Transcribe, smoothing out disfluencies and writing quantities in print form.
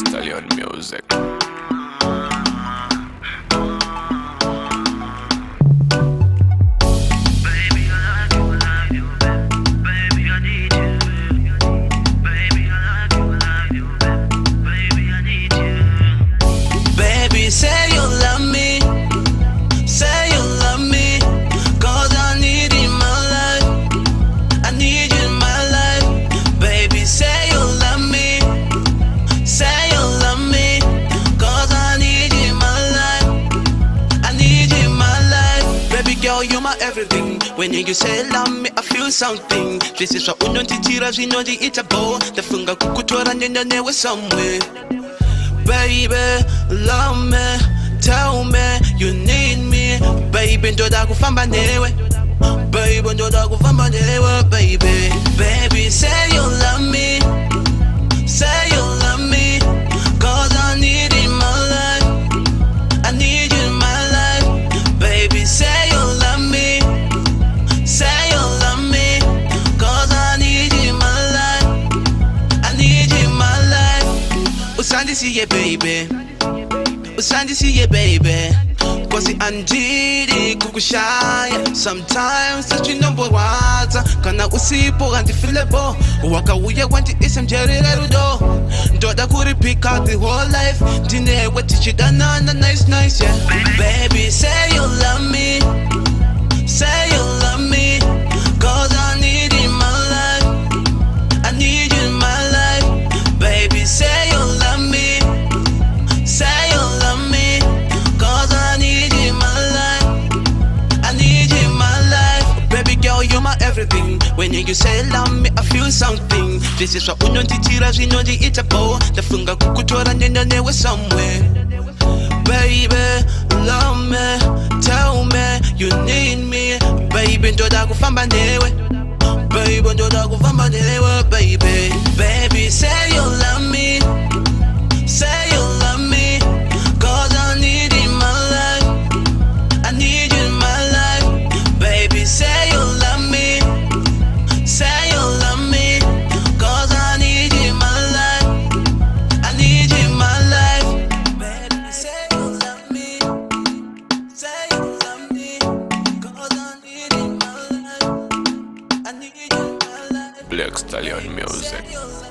Stallion Music. Say you love me, say you love me, 'cause I need you in my life, I need you in my life. Baby, say you love me, say you love me, 'cause I need you in my life, I need you in my life. Baby girl, you're my everything. When you say love me, I feel something. This is what unonditira zvinonzi it's a bow. Ndafunga kukutora nenda newe somewhere. Baby, love me, tell me you need me. Baby, ndoda kufamba newe. Baby, ndoda kufamba newe, baby. Baby, say you love me, say you love me, 'cause I need you in my life, I need you in my life. Baby, say you love me, say you love me, 'cause I need you in my life, I need you in my life. Usandisiye baby, usandisiye baby, kwasi andiri kukushaya. Sometimes sachinombowaza kana usipo andifilebo wakauya wanti isemjerererudo ndoda kuri pick out the whole life ndinewe tichidanana nice yeah. Baby, say you love me, say you love me, 'cause I need you in my life, I need you in my life. Baby, say you love me, say you love me, 'cause I need you in my life, I need you in my life. Baby girl, you're my everything. When you say love me, I feel something. This is what unonditira zvinonzi it's a bow. Ndafunga kukutora nenda newe somewhere. Baby, love me, tell me you need me. Baby, ndoda kufamba newe. Baby, ndoda kufamba newe, baby. Baby, say you love me, say you love me, 'cause I need you in my life, I need you in my life. Baby, say you love me, say you love me, 'cause I need you in my life, I need you in my life. Baby, say you love me, say you love me, 'cause I need you in my life, I need you in my life. Black Stallion Music. Say you love